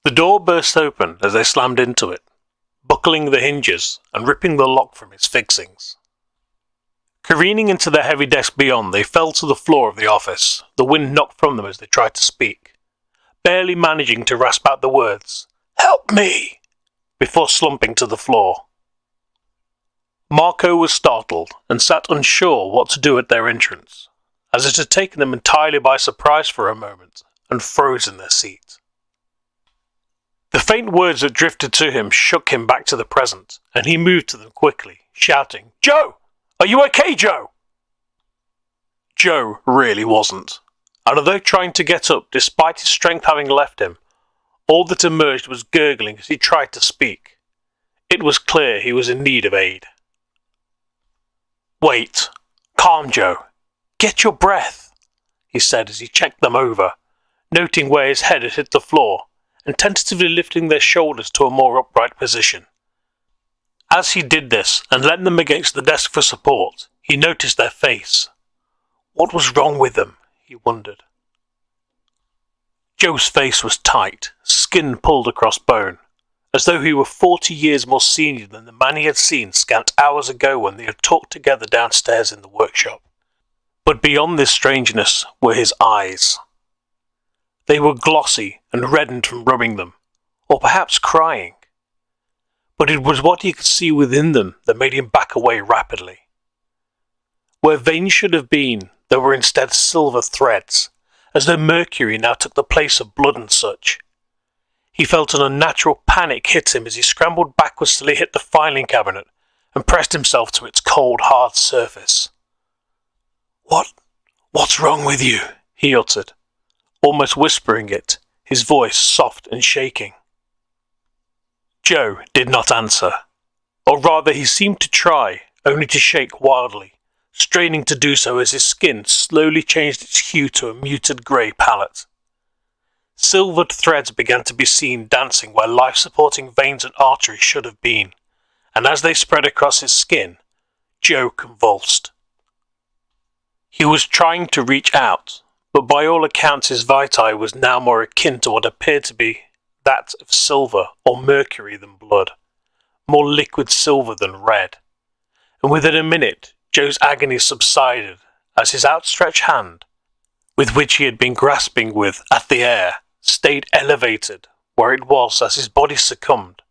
The door burst open as they slammed into it, buckling the hinges and ripping the lock from its fixings. Careening into the heavy desk beyond, they fell to the floor of the office, the wind knocked from them as they tried to speak, barely managing to rasp out the words, "Help me!" before slumping to the floor. Marco was startled and sat unsure what to do at their entrance, as it had taken them entirely by surprise for a moment and froze in their seat. The faint words that drifted to him shook him back to the present, and he moved to them quickly, shouting, "Joe! Are you okay, Joe?" Joe really wasn't, and although trying to get up despite his strength having left him, all that emerged was gurgling as he tried to speak. It was clear he was in need of aid. "Wait. Calm, Joe. Get your breath," he said as he checked them over, noting where his head had hit the floor and tentatively lifting their shoulders to a more upright position. As he did this and leaned them against the desk for support, he noticed their face. What was wrong with them, he wondered. Joe's face was tight, skin pulled across bone, as though he were 40 years more senior than the man he had seen scant hours ago when they had talked together downstairs in the workshop. But beyond this strangeness were his eyes. They were glossy and reddened from rubbing them, or perhaps crying. But it was what he could see within them that made him back away rapidly. Where veins should have been, there were instead silver threads, as though mercury now took the place of blood and such. He felt an unnatural panic hit him as he scrambled backwards till he hit the filing cabinet and pressed himself to its cold, hard surface. What's wrong with you?" he uttered, almost whispering it, his voice soft and shaking. Joe did not answer, or rather he seemed to try, only to shake wildly, straining to do so as his skin slowly changed its hue to a muted grey palette. Silvered threads began to be seen dancing where life-supporting veins and arteries should have been, and as they spread across his skin, Joe convulsed. He was trying to reach out, but by all accounts his vitae was now more akin to what appeared to be that of silver or mercury than blood, more liquid silver than red, and within a minute Joe's agony subsided as his outstretched hand, with which he had been grasping at the air, stayed elevated where it was as his body succumbed,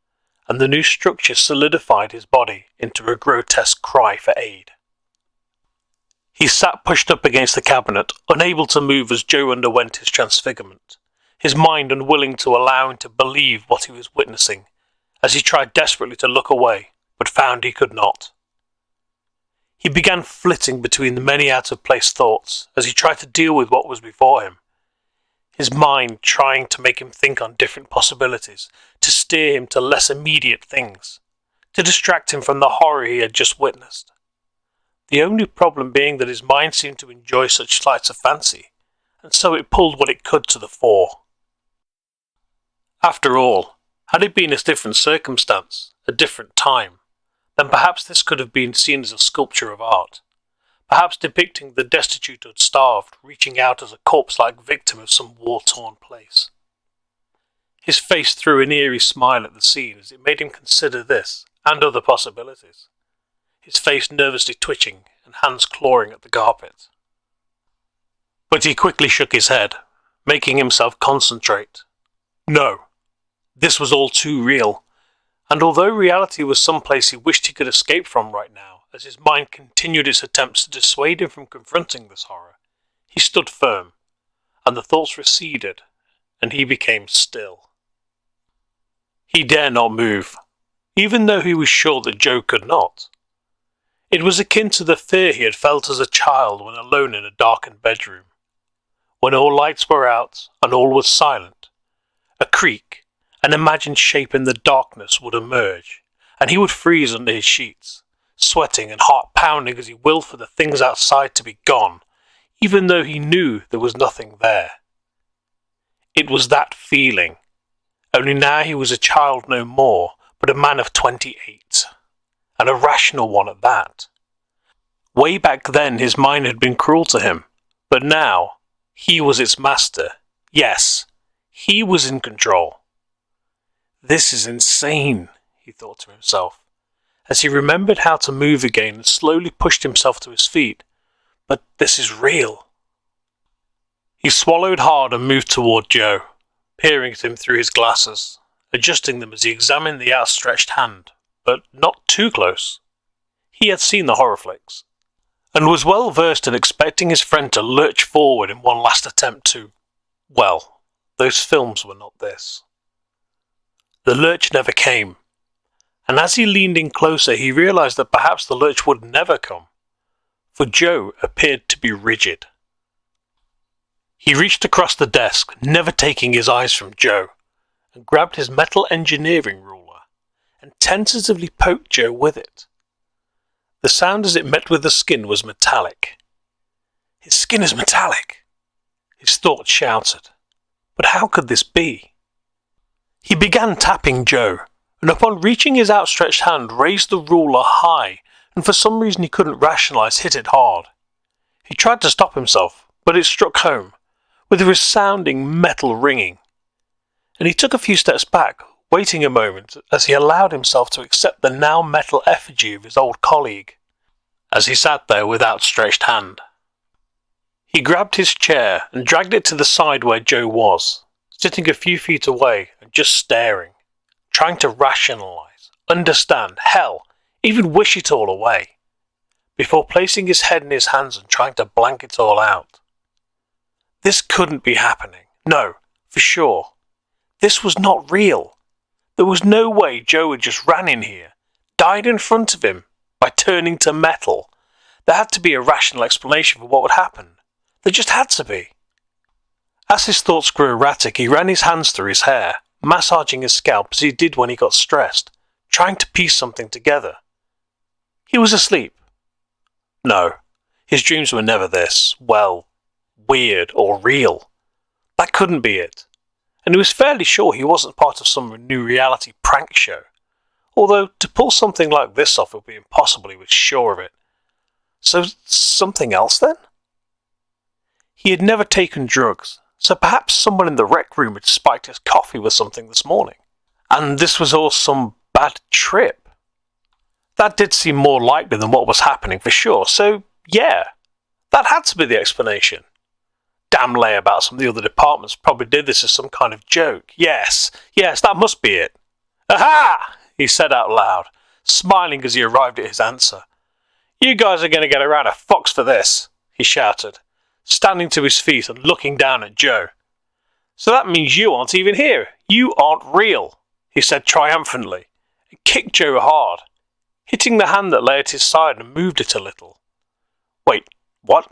and the new structure solidified his body into a grotesque cry for aid. He sat pushed up against the cabinet, unable to move as Joe underwent his transfigurement, his mind unwilling to allow him to believe what he was witnessing, as he tried desperately to look away, but found he could not. He began flitting between the many out-of-place thoughts as he tried to deal with what was before him, his mind trying to make him think on different possibilities, to steer him to less immediate things, to distract him from the horror he had just witnessed. The only problem being that his mind seemed to enjoy such flights of fancy, and so it pulled what it could to the fore. After all, had it been a different circumstance, a different time, then perhaps this could have been seen as a sculpture of art, perhaps depicting the destitute or starved reaching out as a corpse-like victim of some war-torn place. His face threw an eerie smile at the scene as it made him consider this and other possibilities, his face nervously twitching and hands clawing at the carpet. But he quickly shook his head, making himself concentrate. No, this was all too real, and although reality was someplace he wished he could escape from right now, as his mind continued its attempts to dissuade him from confronting this horror, he stood firm, and the thoughts receded, and he became still. He dare not move, even though he was sure that Joe could not. It was akin to the fear he had felt as a child when alone in a darkened bedroom. When all lights were out and all was silent, a creak, an imagined shape in the darkness would emerge, and he would freeze under his sheets, sweating and heart pounding as he willed for the things outside to be gone, even though he knew there was nothing there. It was that feeling, only now he was a child no more, but a man of 28. And a rational one at that. Way back then his mind had been cruel to him, but now he was its master. Yes, he was in control. This is insane, he thought to himself, as he remembered how to move again and slowly pushed himself to his feet. But this is real. He swallowed hard and moved toward Joe, peering at him through his glasses, adjusting them as he examined the outstretched hand, but not too close. He had seen the horror flicks, and was well versed in expecting his friend to lurch forward in one last attempt to, well, those films were not this. The lurch never came, and as he leaned in closer he realized that perhaps the lurch would never come, for Joe appeared to be rigid. He reached across the desk, never taking his eyes from Joe, and grabbed his metal engineering ruler, and tentatively poked Joe with it. The sound as it met with the skin was metallic. His skin is metallic! His thoughts shouted. But how could this be? He began tapping Joe, and upon reaching his outstretched hand raised the ruler high, and for some reason he couldn't rationalize hit it hard. He tried to stop himself, but it struck home, with a resounding metal ringing. And he took a few steps back, waiting a moment as he allowed himself to accept the now metal effigy of his old colleague, as he sat there with outstretched hand. He grabbed his chair and dragged it to the side where Joe was, sitting a few feet away and just staring, trying to rationalize, understand, hell, even wish it all away, before placing his head in his hands and trying to blank it all out. This couldn't be happening. No, for sure. This was not real. There was no way Joe had just ran in here, died in front of him, by turning to metal. There had to be a rational explanation for what would happen. There just had to be. As his thoughts grew erratic, he ran his hands through his hair, massaging his scalp as he did when he got stressed, trying to piece something together. He was asleep. No, his dreams were never this, well, weird or real. That couldn't be it. And he was fairly sure he wasn't part of some new reality prank show. Although to pull something like this off would be impossible, he was sure of it. So something else then? He had never taken drugs, so perhaps someone in the rec room had spiked his coffee with something this morning. And this was all some bad trip. That did seem more likely than what was happening for sure, so yeah, that had to be the explanation. Damn layabouts from the other departments probably did this as some kind of joke. Yes, that must be it. Aha! He said out loud, smiling as he arrived at his answer. You guys are going to get a round of fox for this, he shouted, standing to his feet and looking down at Joe. So that means you aren't even here. You aren't real, he said triumphantly, and kicked Joe hard, hitting the hand that lay at his side and moved it a little. Wait, what?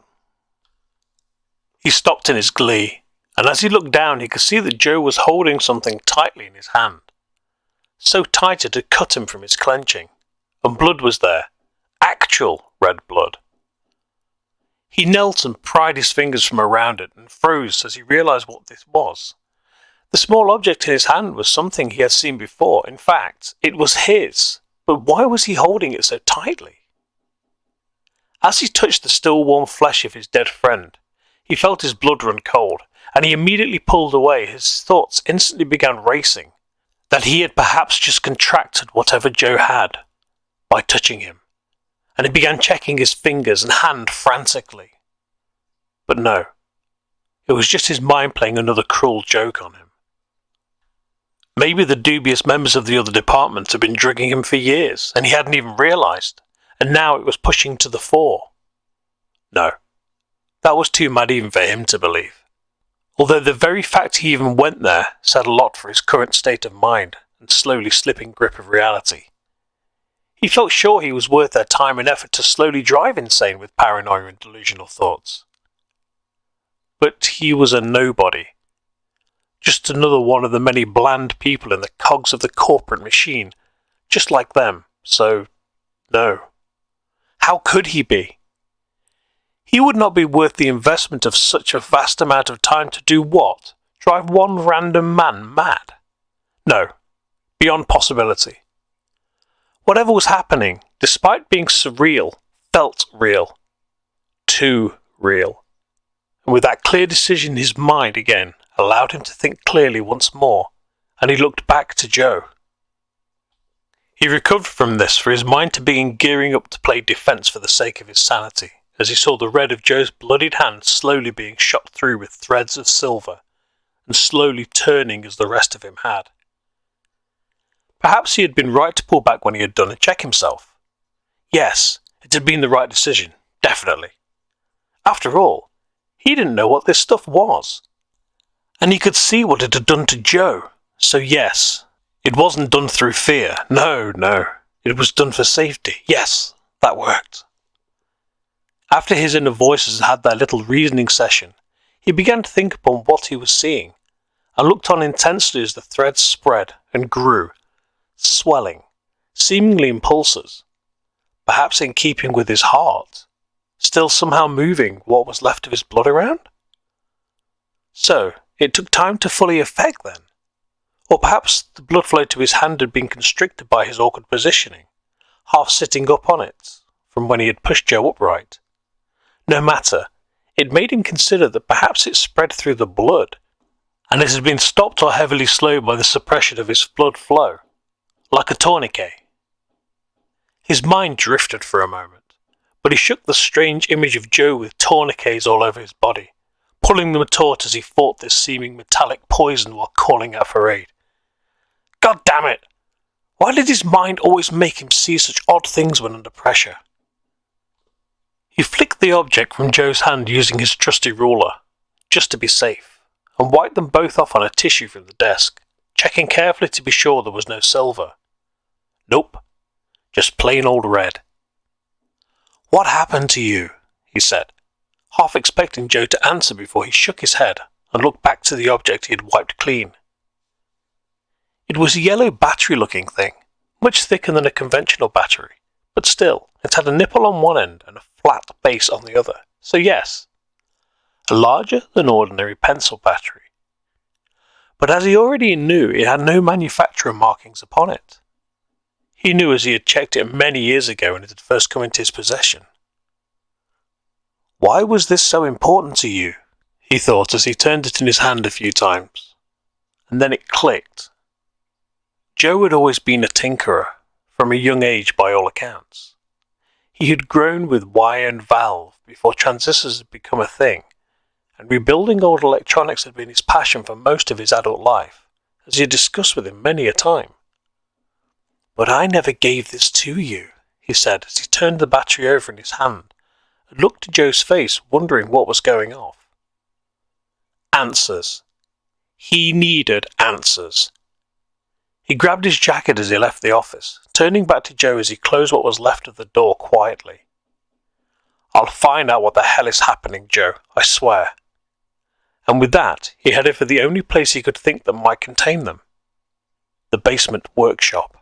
He stopped in his glee, and as he looked down he could see that Joe was holding something tightly in his hand. So tight it had cut him from his clenching, and blood was there, actual red blood. He knelt and pried his fingers from around it and froze as he realized what this was. The small object in his hand was something he had seen before. In fact, it was his, but why was he holding it so tightly? As he touched the still warm flesh of his dead friend, he felt his blood run cold, and he immediately pulled away. His thoughts instantly began racing, that he had perhaps just contracted whatever Joe had, by touching him, and he began checking his fingers and hand frantically. But no, it was just his mind playing another cruel joke on him. Maybe the dubious members of the other department had been drugging him for years, and he hadn't even realized, and now it was pushing to the fore. No, that was too mad even for him to believe. Although the very fact he even went there said a lot for his current state of mind and slowly slipping grip of reality. He felt sure he was worth their time and effort to slowly drive insane with paranoia and delusional thoughts. But he was a nobody. Just another one of the many bland people in the cogs of the corporate machine, just like them, so no. How could he be? He would not be worth the investment of such a vast amount of time to do what? Drive one random man mad? No, beyond possibility. Whatever was happening, despite being surreal, felt real. Too real. And with that clear decision in his mind again, allowed him to think clearly once more, and he looked back to Joe. He recovered from this for his mind to begin gearing up to play defence for the sake of his sanity, as he saw the red of Joe's bloodied hand slowly being shot through with threads of silver, and slowly turning as the rest of him had. Perhaps he had been right to pull back when he had done and check himself. Yes, it had been the right decision, definitely. After all, he didn't know what this stuff was. And he could see what it had done to Joe, so yes, it wasn't done through fear. No, it was done for safety. Yes, that worked. After his inner voices had their little reasoning session, he began to think upon what he was seeing, and looked on intensely as the threads spread and grew, swelling, seemingly in pulses, perhaps in keeping with his heart, still somehow moving what was left of his blood around? So, it took time to fully effect then. Or perhaps the blood flow to his hand had been constricted by his awkward positioning, half sitting up on it, from when he had pushed Joe upright. No matter, it made him consider that perhaps it spread through the blood, and it had been stopped or heavily slowed by the suppression of his blood flow, like a tourniquet. His mind drifted for a moment, but he shook the strange image of Joe with tourniquets all over his body, pulling them taut as he fought this seeming metallic poison while calling out for aid. God damn it! Why did his mind always make him see such odd things when under pressure? He flicked the object from Joe's hand using his trusty ruler, just to be safe, and wiped them both off on a tissue from the desk, checking carefully to be sure there was no silver. Nope, just plain old red. What happened to you? He said, half expecting Joe to answer before he shook his head and looked back to the object he had wiped clean. It was a yellow battery-looking thing, much thicker than a conventional battery, but still, it had a nipple on one end and a flat base on the other, so yes, a larger than ordinary pencil battery. But as he already knew, it had no manufacturer markings upon it. He knew as he had checked it many years ago when it had first come into his possession. Why was this so important to you? He thought as he turned it in his hand a few times. And then it clicked. Joe had always been a tinkerer, from a young age by all accounts. He had grown with wire and valve before transistors had become a thing, and rebuilding old electronics had been his passion for most of his adult life, as he had discussed with him many a time. But I never gave this to you, he said as he turned the battery over in his hand and looked at Joe's face, wondering what was going off. Answers. He needed answers. He grabbed his jacket as he left the office, turning back to Joe as he closed what was left of the door quietly. I'll find out what the hell is happening, Joe, I swear. And with that, he headed for the only place he could think that might contain them. The basement workshop.